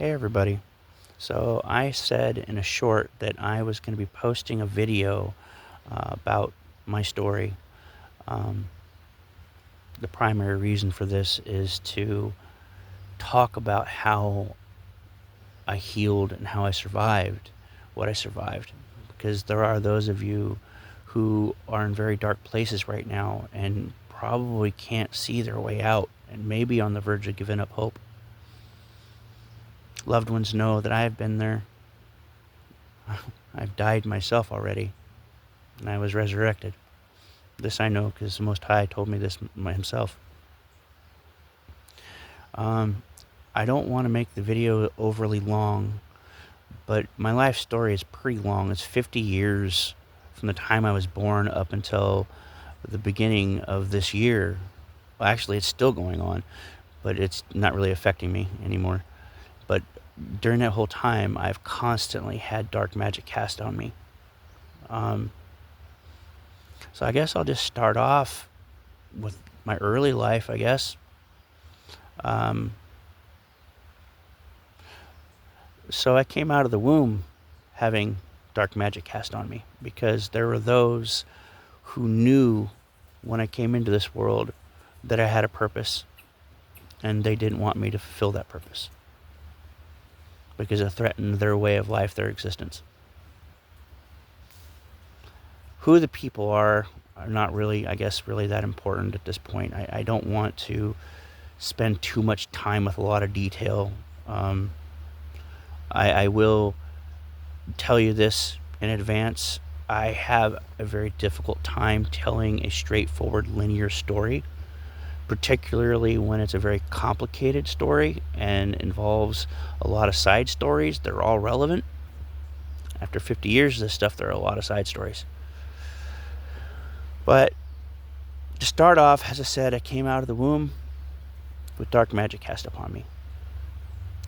Hey everybody. So I said in a short that I was going to be posting a video about my story. Um, the primary reason for this is to talk about how I healed and how I survived what I survived. Because there are those of you who are in very dark places right now and probably can't see their way out and maybe on the verge of giving up hope. Loved ones know that I've been there. I've died myself already, and I was resurrected. This I know because the Most High told me this himself. I don't want to make the video overly long, but my life story is pretty long. It's 50 years from the time I was born up until the beginning of this year. Well, actually, it's still going on, but it's not really affecting me anymore. But during that whole time, I've constantly had dark magic cast on me. So I guess I'll just start off with my early life, I guess. So I came out of the womb having dark magic cast on me because there were those who knew when I came into this world that I had a purpose, and they didn't want me to fulfill that purpose because it threatened their way of life, their existence. Who the people are not really, I guess, really that important at this point. I don't want to spend too much time with a lot of detail. I will tell you this in advance. I have a very difficult time telling a straightforward linear story, particularly when it's a very complicated story and involves a lot of side stories. They're all relevant. After 50 years of this stuff, there are a lot of side stories. But to start off, as I said, I came out of the womb with dark magic cast upon me.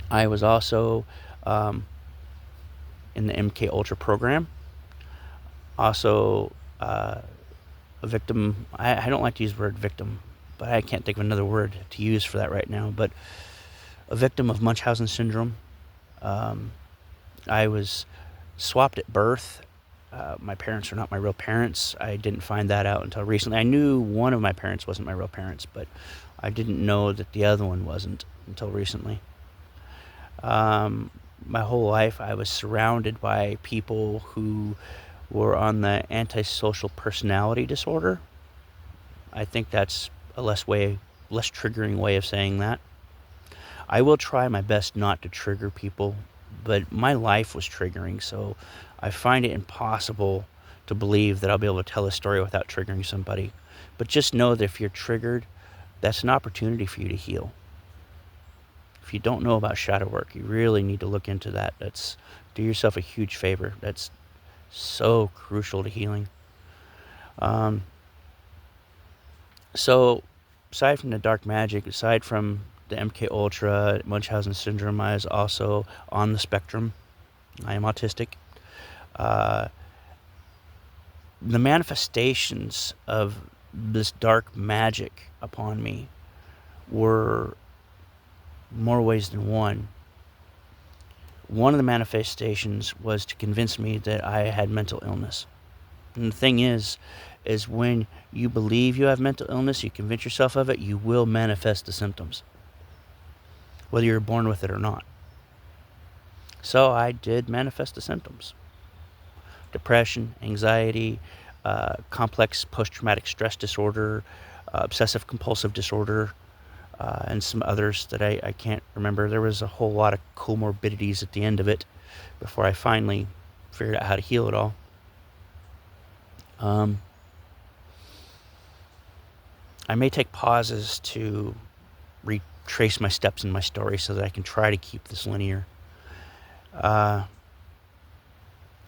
I was also in the MK Ultra program. Also, a victim. I don't like to use the word victim, but I can't think of another word to use for that right now. But a victim of Munchausen syndrome. I was swapped at birth. My parents are not my real parents. I didn't find that out until recently. I knew one of my parents wasn't my real parents, but I didn't know that the other one wasn't until recently. My whole life I was surrounded by people who were on the antisocial personality disorder. I think that's a less triggering way of saying that. I will try my best not to trigger people, but my life was triggering, so I find it impossible to believe that I'll be able to tell a story without triggering somebody. But just know that if you're triggered, that's an opportunity for you to heal. If you don't know about shadow work, you really need to look into that. Do yourself a huge favor. That's so crucial to healing. So aside from the dark magic, aside from the MK Ultra, Munchausen syndrome, I was also on the spectrum. I am autistic. The manifestations of this dark magic upon me were more ways than one. One of the manifestations was to convince me that I had mental illness. And the thing is when you believe you have mental illness, you convince yourself of it, you will manifest the symptoms, whether you're born with it or not. So I did manifest the symptoms. Depression, anxiety, complex post-traumatic stress disorder, obsessive-compulsive disorder, and some others that I can't remember. There was a whole lot of comorbidities at the end of it before I finally figured out how to heal it all. I may take pauses to retrace my steps in my story so that I can try to keep this linear.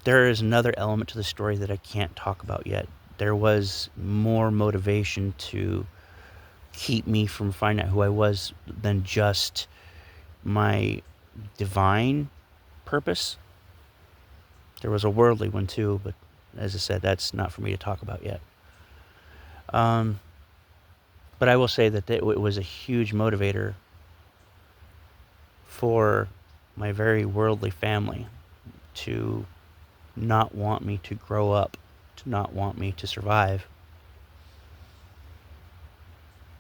There is another element to the story that I can't talk about yet. There was more motivation to keep me from finding out who I was than just my divine purpose. There was a worldly one too, but as I said, that's not for me to talk about yet. But I will say that it was a huge motivator for my very worldly family to not want me to grow up, to not want me to survive.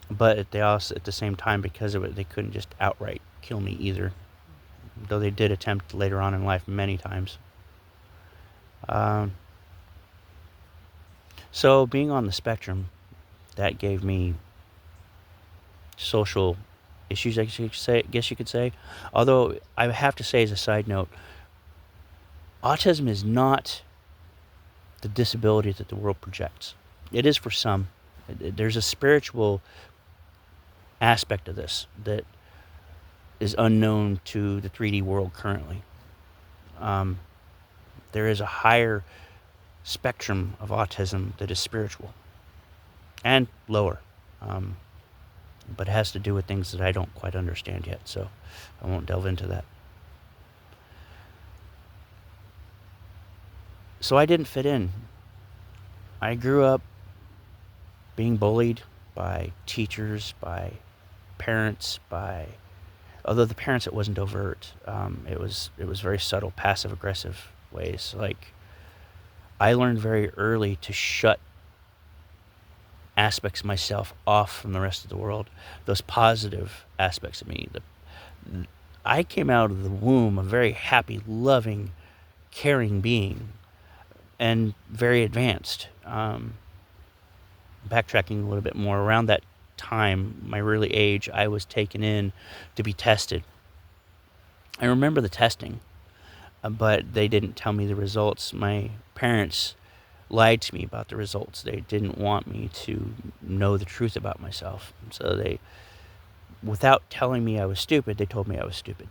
But they also, at the same time, because of it, they couldn't just outright kill me either, though they did attempt later on in life many times. Um, so being on the spectrum, that gave me social issues, I guess you could say. Although I have to say, as a side note, autism is not the disability that the world projects. It is for some. There's a spiritual aspect of this that is unknown to the 3D world currently. There is a higher spectrum of autism that is spiritual and lower, but it has to do with things that I don't quite understand yet, so I won't delve into that. So I didn't fit in. I grew up being bullied by teachers, by parents, although the parents, it wasn't overt. It was very subtle, passive aggressive ways. Like, I learned very early to shut aspects of myself off from the rest of the world. Those positive aspects of me. I came out of the womb a very happy, loving, caring being, and very advanced. Backtracking a little bit more, around that time, my early age, I was taken in to be tested. I remember the testing, but they didn't tell me the results. My parents lied to me about the results. They didn't want me to know the truth about myself. So they, without telling me I was stupid, they told me I was stupid.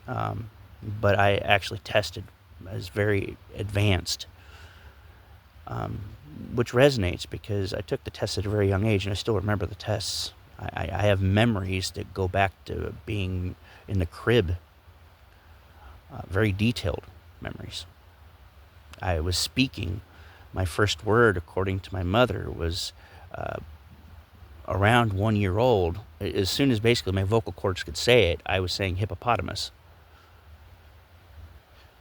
But I actually tested as very advanced, which resonates because I took the test at a very young age and I still remember the tests. I have memories that go back to being in the crib, very detailed memories. I was speaking. My first word, according to my mother, was around 1 year old. As soon as basically my vocal cords could say it, I was saying hippopotamus.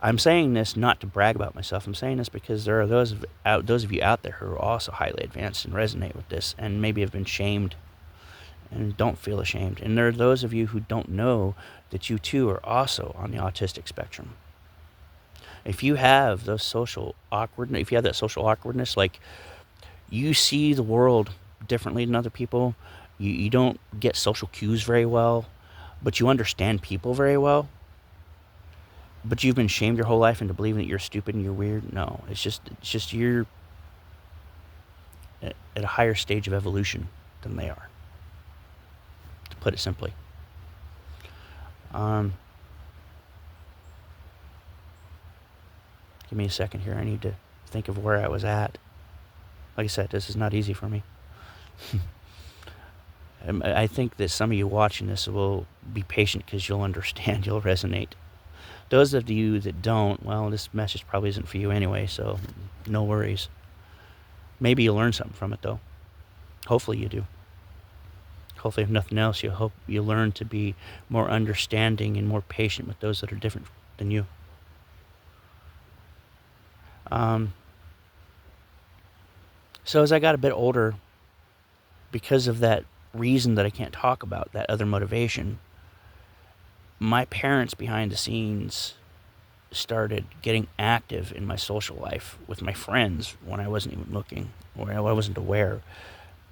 I'm saying this not to brag about myself. I'm saying this because there are those of you out there who are also highly advanced and resonate with this and maybe have been shamed and don't feel ashamed. And there are those of you who don't know that you too are also on the autistic spectrum. If you have those social awkwardness, if you have that social awkwardness, like you see the world differently than other people, you don't get social cues very well, but you understand people very well, but you've been shamed your whole life into believing that you're stupid and you're weird. No, it's just you're at a higher stage of evolution than they are, to put it simply. Give me a second here. I need to think of where I was at. Like I said, this is not easy for me. I think that some of you watching this will be patient because you'll understand, you'll resonate. Those of you that don't, well, this message probably isn't for you anyway, so no worries. Maybe you'll learn something from it, though. Hopefully you do. Hopefully, if nothing else, you learn to be more understanding and more patient with those that are different than you. So as I got a bit older, because of that reason that I can't talk about, that other motivation, my parents behind the scenes started getting active in my social life with my friends when I wasn't even looking, or I wasn't aware,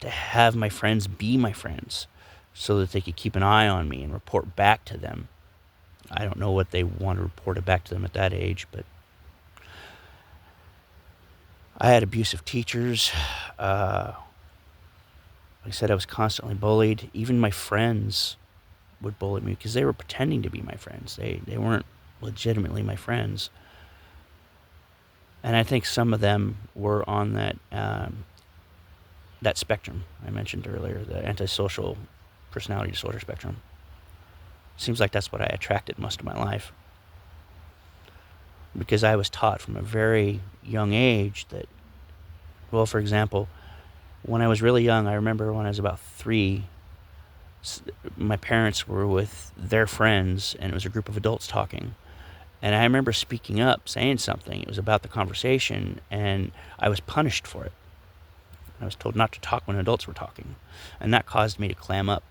to have my friends be my friends so that they could keep an eye on me and report back to them. I don't know what they want to report it back to them at that age, but I had abusive teachers. Like I said, I was constantly bullied. Even my friends would bully me because they were pretending to be my friends. They weren't legitimately my friends. And I think some of them were on that spectrum I mentioned earlier, the antisocial personality disorder spectrum. Seems like that's what I attracted most of my life. Because I was taught from a very young age that, well, for example, when I was really young, I remember when I was about 3, My parents were with their friends, and it was a group of adults talking. And I remember speaking up, saying something. It was about the conversation, and I was punished for it. I was told not to talk when adults were talking, and that caused me to clam up.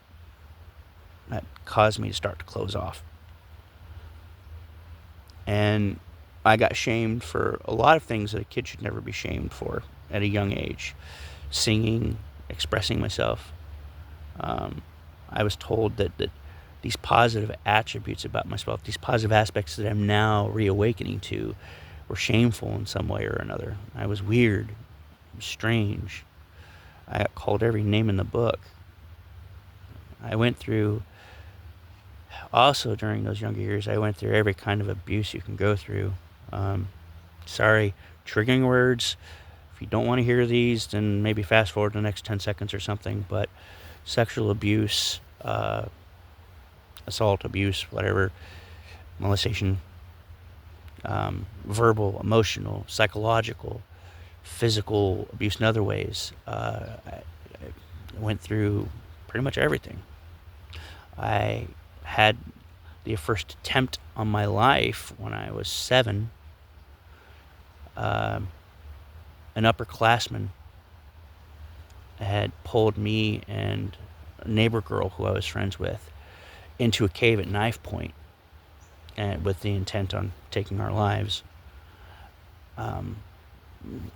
That caused me to start to close off. And I got shamed for a lot of things that a kid should never be shamed for at a young age. Singing, expressing myself. I was told that these positive attributes about myself, these positive aspects that I'm now reawakening to, were shameful in some way or another. I was weird, strange. I got called every name in the book. I went through, also during those younger years, I went through every kind of abuse you can go through. Sorry, triggering words. If you don't want to hear these, then maybe fast forward the next 10 seconds or something. But sexual abuse, assault, abuse, whatever, molestation, verbal, emotional, psychological, physical abuse in other ways. I went through pretty much everything. I had the first attempt on my life when I was 7. An upperclassman had pulled me and a neighbor girl who I was friends with into a cave at knife point, and with the intent on taking our lives.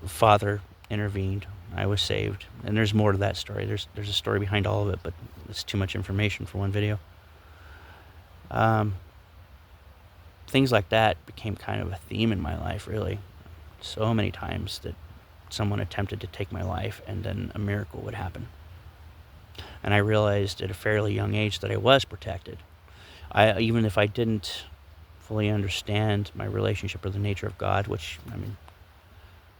Father intervened. I was saved, and there's more to that story. There's a story behind all of it, but it's too much information for one video. Things like that became kind of a theme in my life, really. So many times that someone attempted to take my life, and then a miracle would happen. And I realized at a fairly young age that I was protected. Even if I didn't fully understand my relationship or the nature of God, which,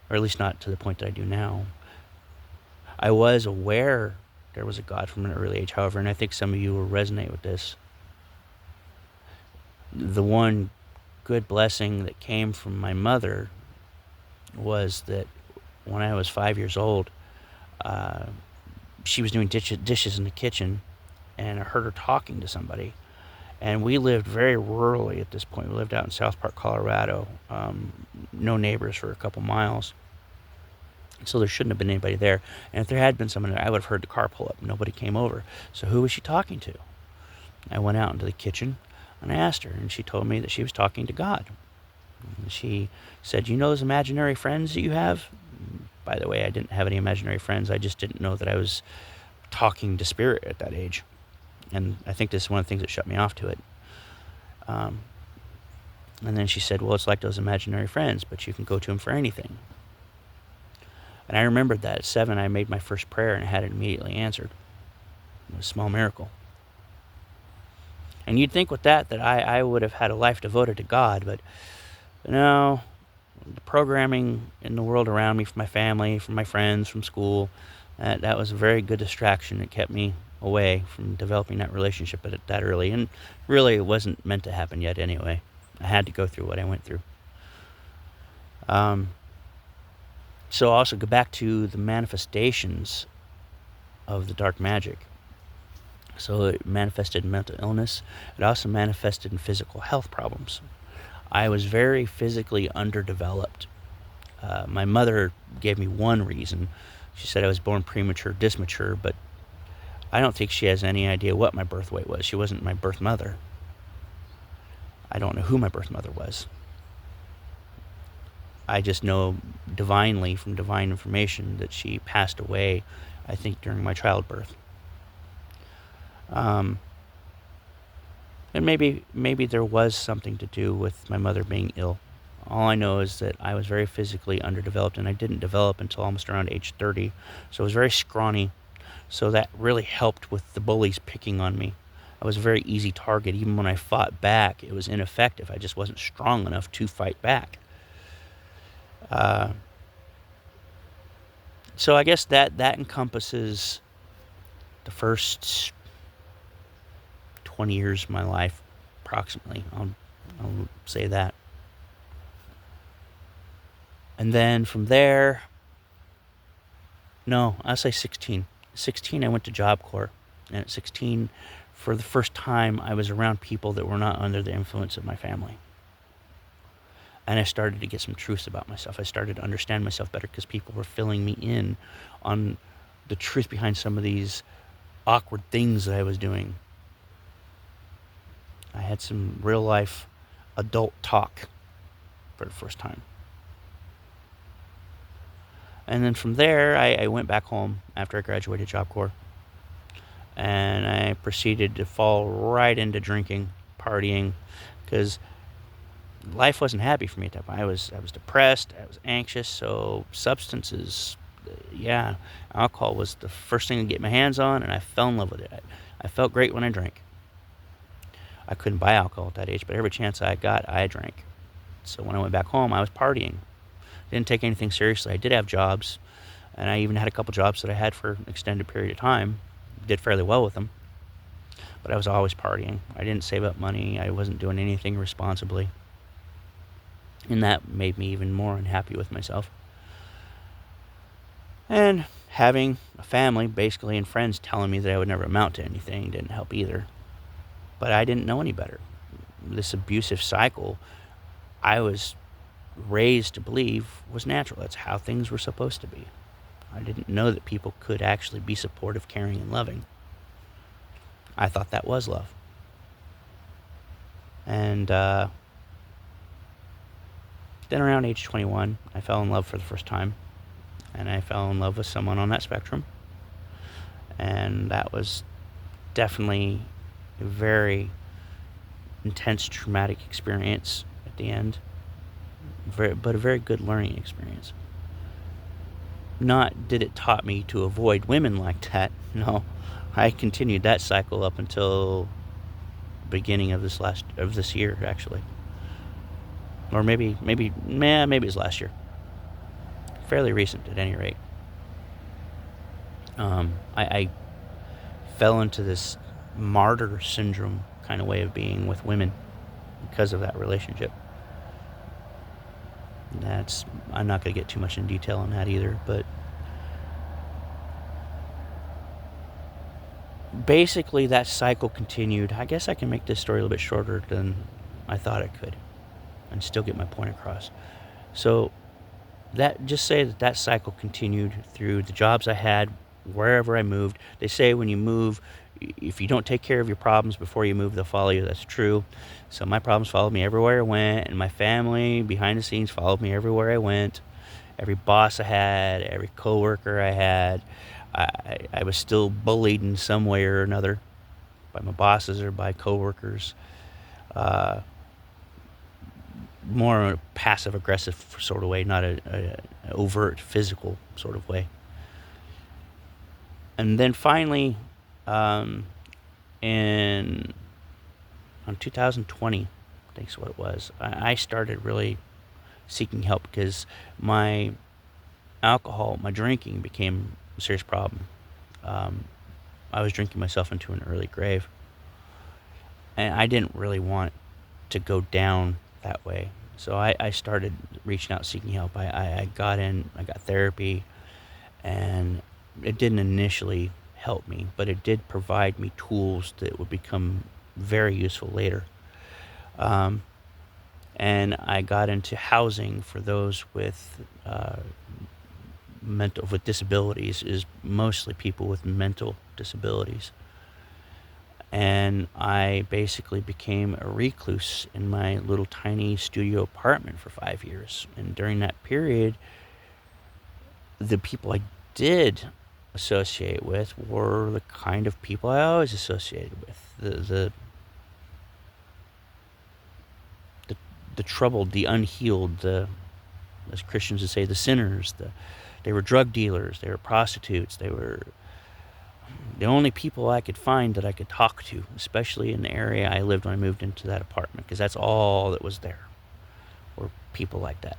or at least not to the point that I do now, I was aware there was a God from an early age, however, and I think some of you will resonate with this. The one good blessing that came from my mother was that when I was 5 years old, she was doing dishes in the kitchen, and I heard her talking to somebody. And we lived very rurally at this point. We lived out in South Park, Colorado. No neighbors for a couple miles. So there shouldn't have been anybody there. And if there had been someone there, I would have heard the car pull up. Nobody came over. So who was she talking to? I went out into the kitchen, and I asked her, and she told me that she was talking to God. And she said, "You know those imaginary friends that you have?" By the way, I didn't have any imaginary friends. I just didn't know that I was talking to spirit at that age. And I think this is one of the things that shut me off to it. And then she said, "Well, it's like those imaginary friends, but you can go to them for anything." And I remembered that at 7, I made my first prayer and had it immediately answered. It was a small miracle. And you'd think with that I would have had a life devoted to God, but no, the programming in the world around me, from my family, from my friends, from school, that was a very good distraction. It kept me away from developing that relationship at that early, and really it wasn't meant to happen yet anyway. I had to go through what I went through. So I'll also go back to the manifestations of the dark magic. So it manifested in mental illness. It also manifested in physical health problems. I was very physically underdeveloped. My mother gave me one reason. She said I was born premature, dismature, but I don't think she has any idea what my birth weight was. She wasn't my birth mother. I don't know who my birth mother was. I just know divinely from divine information that she passed away, I think, during my childbirth. And maybe there was something to do with my mother being ill. All I know is that I was very physically underdeveloped, and I didn't develop until almost around age 30. So I was very scrawny. So that really helped with the bullies picking on me. I was a very easy target. Even when I fought back, it was ineffective. I just wasn't strong enough to fight back. So I guess that encompasses the first 20 years of my life, approximately. I'll say that. And then from there, no, I'll say 16. 16, I went to Job Corps. And at 16, for the first time, I was around people that were not under the influence of my family. And I started to get some truths about myself. I started to understand myself better because people were filling me in on the truth behind some of these awkward things that I was doing. I had some real life adult talk for the first time. And then from there, I went back home after I graduated Job Corps. And I proceeded to fall right into drinking, partying, because life wasn't happy for me at that point. I was depressed, I was anxious, so substances, alcohol was the first thing to get my hands on, and I fell in love with it. I felt great when I drank. I couldn't buy alcohol at that age, but every chance I got, I drank. So when I went back home, I was partying. Didn't take anything seriously. I did have jobs, and I even had a couple jobs that I had for an extended period of time. Did fairly well with them, but I was always partying. I didn't save up money. I wasn't doing anything responsibly, and that made me even more unhappy with myself. And having a family, basically, and friends telling me that I would never amount to anything didn't help either. But I didn't know any better. This abusive cycle, I was raised to believe was natural. That's how things were supposed to be. I didn't know that people could actually be supportive, caring, and loving. I thought that was love. And then around age 21, I fell in love for the first time. And I fell in love with someone on that spectrum. And that was definitely a very intense, traumatic experience at the end. But a very good learning experience. Not did it taught me to avoid women like that. No, I continued that cycle up until the beginning of this year, actually, or maybe it was last year. Fairly recent, at any rate. I fell into this martyr syndrome kind of way of being with women because of that relationship. I'm not going to get too much in detail on that either, but basically that cycle continued. I guess I can make this story a little bit shorter than I thought I could and still get my point across. So just say that cycle continued through the jobs I had, wherever I moved. They say when you move, if you don't take care of your problems before you move, they'll follow you. That's true. So my problems followed me everywhere I went, and my family behind the scenes followed me everywhere I went. Every boss I had, every coworker I had, I was still bullied in some way or another by my bosses or by coworkers. More in a passive-aggressive sort of way, not an overt physical sort of way. And then finally, on 2020, I think is what it was, I started really seeking help because my drinking became a serious problem. I was drinking myself into an early grave, and I didn't really want to go down that way. So I started reaching out, seeking help. I got therapy, and it didn't initially help me, but it did provide me tools that would become very useful later. And I got into housing for those with with disabilities, is mostly people with mental disabilities. And I basically became a recluse in my little tiny studio apartment for 5 years. And during that period, the people I did associate with were the kind of people I always associated with. The troubled, the unhealed, as Christians would say, the sinners. They were drug dealers, they were prostitutes, they were the only people I could find that I could talk to, especially in the area I lived when I moved into that apartment, because that's all that was there, were people like that.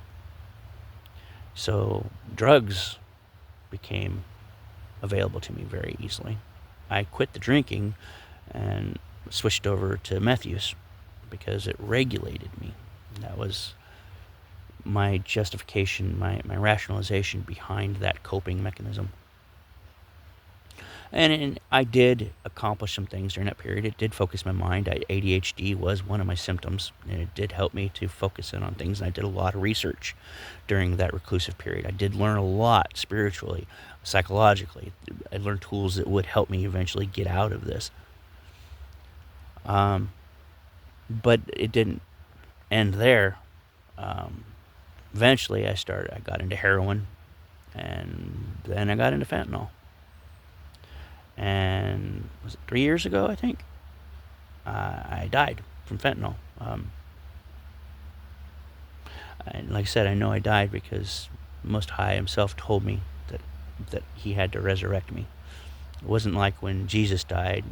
So drugs became available to me very easily. I quit the drinking and switched over to meth use because it regulated me. That was my justification, my rationalization behind that coping mechanism. And I did accomplish some things during that period. It did focus my mind. ADHD was one of my symptoms, and it did help me to focus in on things. And I did a lot of research during that reclusive period. I did learn a lot spiritually, psychologically. I learned tools that would help me eventually get out of this. But it didn't end there. Eventually, I got into heroin, and then I got into fentanyl. And was it 3 years ago, I think? I died from fentanyl. And like I said, I know I died because Most High Himself told me that He had to resurrect me. It wasn't like when Jesus died.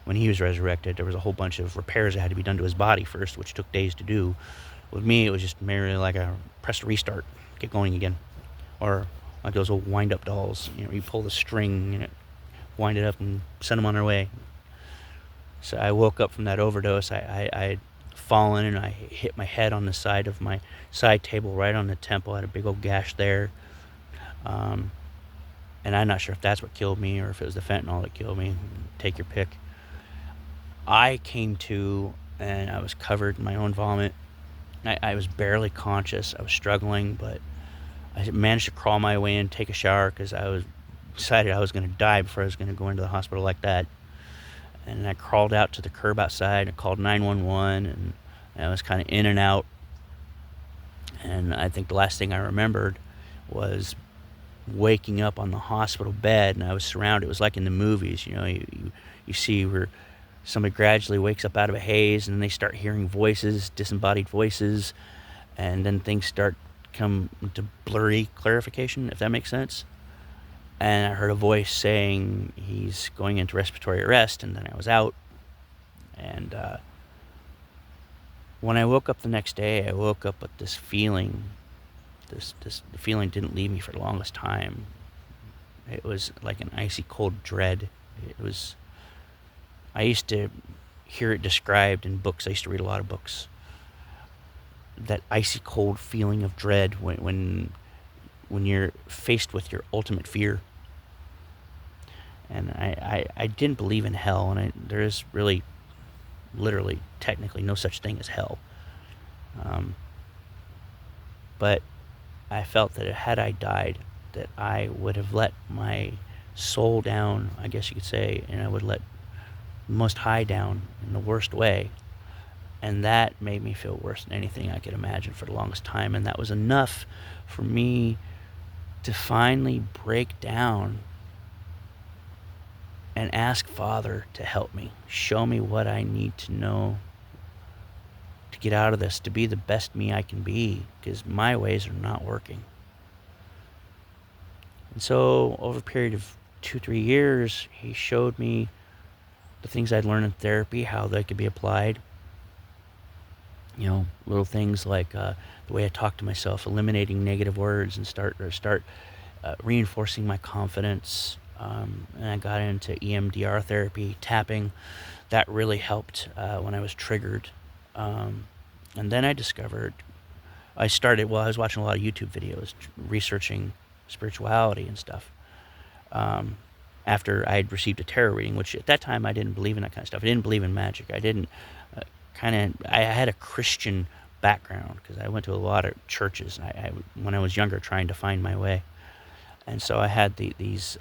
When He was resurrected, there was a whole bunch of repairs that had to be done to His body first, which took days to do. With me, it was just merely like a press to restart, get going again. Or like those old wind-up dolls. You pull the string and it wind it up and send them on their way. So I woke up from that overdose. I'd fallen and I hit my head on the side of my side table, right on the temple. I had a big old gash there. And I'm not sure if that's what killed me or if it was the fentanyl that killed me. Take your pick. I came to and I was covered in my own vomit. I was barely conscious. I was struggling, but I managed to crawl my way in, take a shower, because decided I was going to die before I was going to go into the hospital like that. And I crawled out to the curb outside and called 911, and I was kind of in and out. And I think the last thing I remembered was waking up on the hospital bed, and I was surrounded. It was like in the movies, you see where somebody gradually wakes up out of a haze, and then they start hearing voices, disembodied voices, and then things start come into blurry clarification, if that makes sense. And I heard a voice saying he's going into respiratory arrest, and then I was out. And when I woke up the next day, I woke up with this feeling. The feeling didn't leave me for the longest time. It was like an icy cold dread. I used to hear it described in books. I used to read a lot of books. That icy cold feeling of dread when you're faced with your ultimate fear. And I didn't believe in hell, and there is really, literally, technically no such thing as hell. But I felt that had I died, that I would have let my soul down, I guess you could say, and I would let Most High down in the worst way. And that made me feel worse than anything I could imagine for the longest time. And that was enough for me to finally break down and ask Father to help me, show me what I need to know to get out of this, to be the best me I can be, because my ways are not working. And so over a period of 2-3 years, He showed me the things I'd learned in therapy, how they could be applied. Little things like the way I talk to myself, eliminating negative words, and start reinforcing my confidence. And I got into EMDR therapy, tapping. That really helped when I was triggered. And then I was watching a lot of YouTube videos, researching spirituality and stuff. After I had received a tarot reading, which at that time I didn't believe in that kind of stuff. I didn't believe in magic. I didn't I had a Christian background because I went to a lot of churches when I was younger, trying to find my way. And so I had these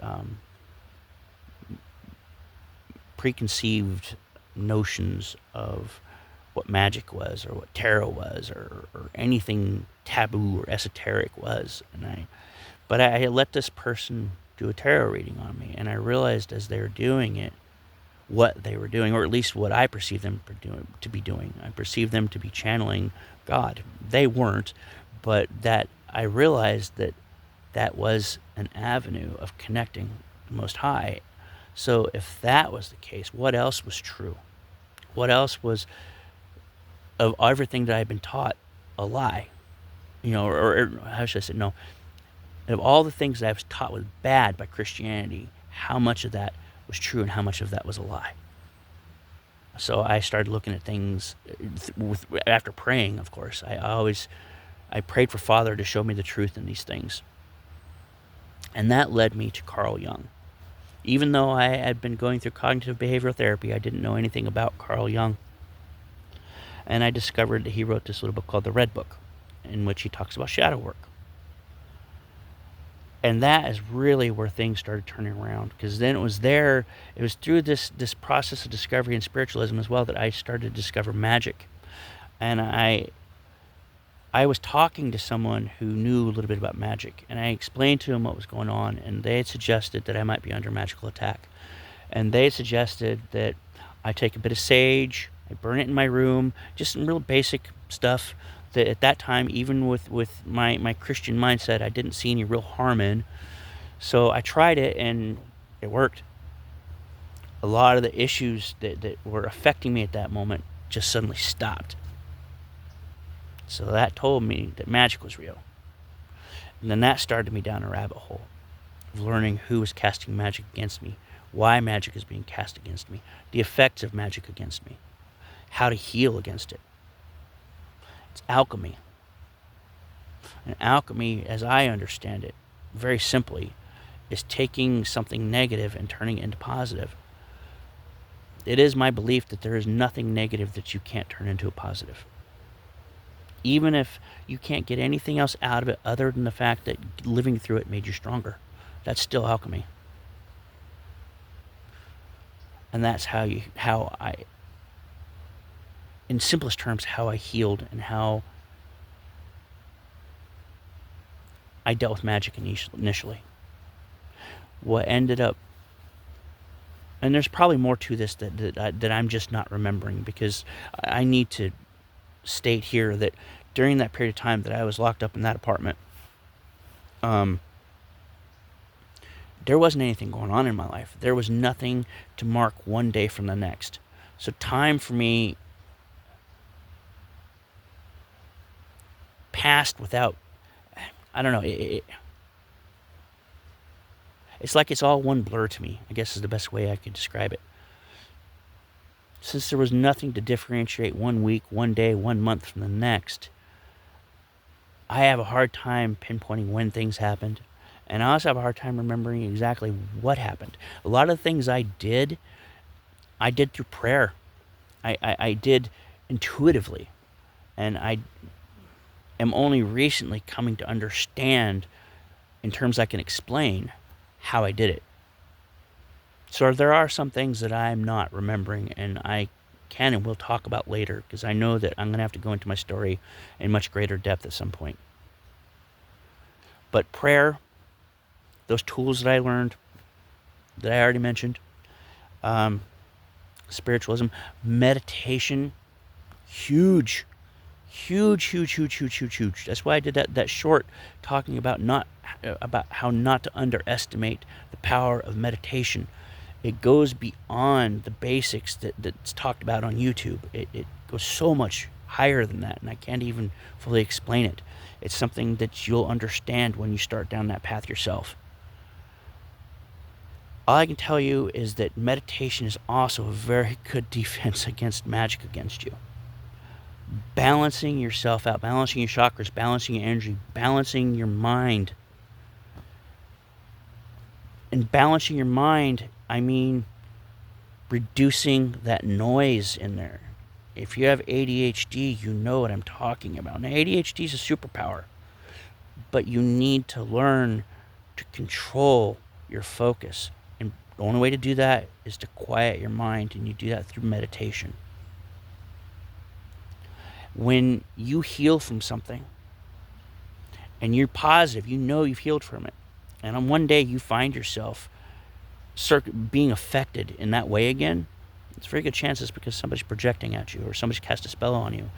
preconceived notions of what magic was, or what tarot was, or anything taboo or esoteric was. But I let this person do a tarot reading on me, and I realized as they were doing it, what they were doing, or at least what I perceived them to be doing. I perceived them to be channeling God. They weren't, but that I realized that was an avenue of connecting the Most High. So if that was the case, what else was true? What else was, of everything that I've been taught, a lie? Or how should I say, no, of all the things that I was taught was bad by Christianity, how much of that was true and how much of that was a lie? So I started looking at things after praying, of course. I prayed for Father to show me the truth in these things. And that led me to Carl Jung. Even though I had been going through cognitive behavioral therapy, I didn't know anything about Carl Jung. And I discovered that he wrote this little book called The Red Book, in which he talks about shadow work. And that is really where things started turning around, because then it was through this process of discovery and spiritualism as well that I started to discover magic. And I was talking to someone who knew a little bit about magic, and I explained to them what was going on, and they had suggested that I might be under magical attack. And they suggested that I take a bit of sage, I burn it in my room, just some real basic stuff that at that time, even with my Christian mindset, I didn't see any real harm in. So I tried it, and it worked. A lot of the issues that were affecting me at that moment just suddenly stopped. So that told me that magic was real. And then that started me down a rabbit hole of learning who was casting magic against me, why magic is being cast against me, the effects of magic against me, how to heal against it. It's alchemy. And alchemy, as I understand it, very simply, is taking something negative and turning it into positive. It is my belief that there is nothing negative that you can't turn into a positive. Even if you can't get anything else out of it other than the fact that living through it made you stronger, that's still alchemy. And that's how I, in simplest terms, how I healed and how I dealt with magic initially. What ended up, and there's probably more to this that I'm just not remembering, because I need to state here that during that period of time that I was locked up in that apartment, there wasn't anything going on in my life. There was nothing to mark one day from the next. So time for me passed without, I don't know, it's like it's all one blur to me, I guess is the best way I could describe it. Since there was nothing to differentiate one week, one day, 1 month from the next, I have a hard time pinpointing when things happened. And I also have a hard time remembering exactly what happened. A lot of the things I did through prayer. I did intuitively. And I am only recently coming to understand, in terms I can explain, how I did it. So there are some things that I'm not remembering, and I can and will talk about later, because I know that I'm going to have to go into my story in much greater depth at some point. But prayer, those tools that I learned, that I already mentioned, spiritualism, meditation, huge. That's why I did that short talking about how not to underestimate the power of meditation. It goes beyond the basics that's talked about on YouTube. It goes so much higher than that, and I can't even fully explain it. It's something that you'll understand when you start down that path yourself. All I can tell you is that meditation is also a very good defense against magic against you. Balancing yourself out, balancing your chakras, balancing your energy, balancing your mind. And balancing your mind, I mean reducing that noise in there. If you have ADHD, you know what I'm talking about. Now, ADHD is a superpower, but you need to learn to control your focus. And the only way to do that is to quiet your mind, and you do that through meditation. When you heal from something, and you're positive, you know you've healed from it, and on one day you find yourself being affected in that way again, it's a very good chance it's because somebody's projecting at you or somebody's cast a spell on you.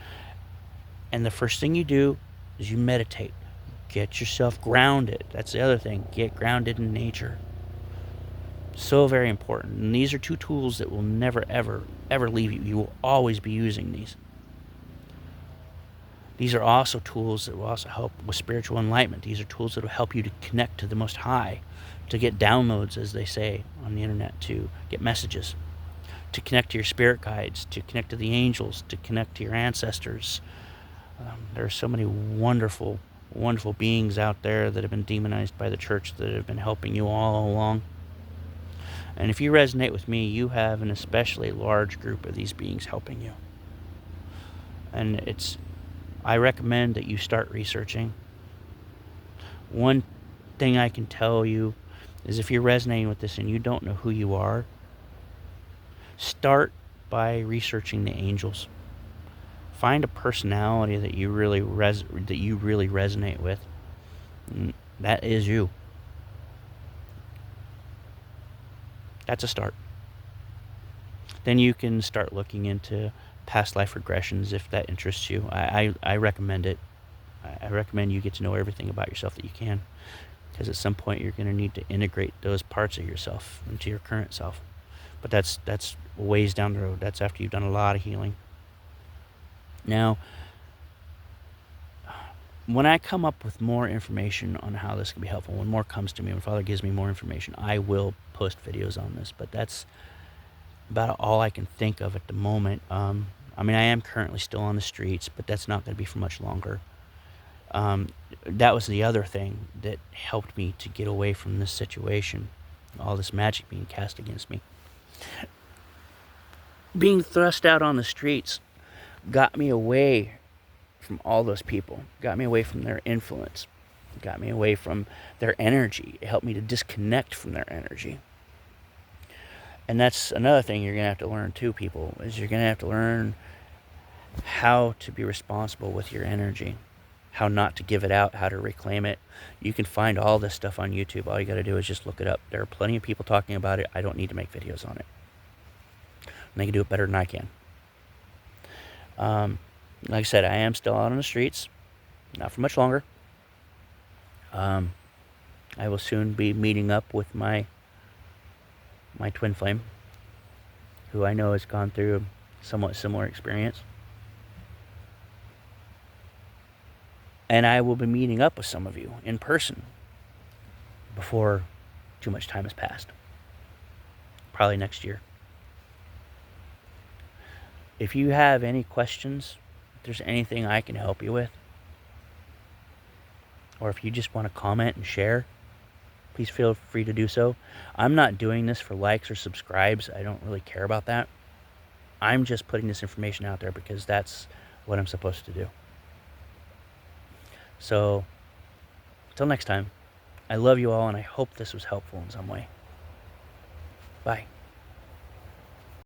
And the first thing you do is you meditate. Get yourself grounded. That's the other thing. Get grounded in nature. So very important. And these are two tools that will never, ever, ever leave you. You will always be using these. These are also tools that will also help with spiritual enlightenment. These are tools that will help you to connect to the Most High, to get downloads, as they say on the internet, to get messages, to connect to your spirit guides, to connect to the angels, to connect to your ancestors. There are so many wonderful, wonderful beings out there that have been demonized by the church that have been helping you all along. And if you resonate with me, you have an especially large group of these beings helping you. And I recommend that you start researching. One thing I can tell you is if you're resonating with this and you don't know who you are, start by researching the angels. Find a personality that you really resonate with. And that is you. That's a start. Then you can start looking into past life regressions if that interests you. I recommend it. I recommend you get to know everything about yourself that you can, because at some point you're going to need to integrate those parts of yourself into your current self. But that's ways down the road. That's after you've done a lot of healing. Now, when I come up with more information on how this can be helpful, when more comes to me, when Father gives me more information, I will post videos on this. But that's about all I can think of at the moment. I mean, I am currently still on the streets, but that's not going to be for much longer. That was the other thing that helped me to get away from this situation, all this magic being cast against me. Being thrust out on the streets got me away from all those people, got me away from their influence, got me away from their energy. It helped me to disconnect from their energy. And that's another thing you're going to have to learn too, people, is you're going to have to learn how to be responsible with your energy, how not to give it out, how to reclaim it. You can find all this stuff on YouTube. All you got to do is just look it up. There are plenty of people talking about it. I don't need to make videos on it. And they can do it better than I can. Like I said, I am still out on the streets. Not for much longer. I will soon be meeting up with my twin flame, who I know has gone through a somewhat similar experience. And I will be meeting up with some of you in person before too much time has passed. Probably next year. If you have any questions, if there's anything I can help you with, or if you just want to comment and share, please feel free to do so. I'm not doing this for likes or subscribes. I don't really care about that. I'm just putting this information out there because that's what I'm supposed to do. So, until next time, I love you all and I hope this was helpful in some way. Bye.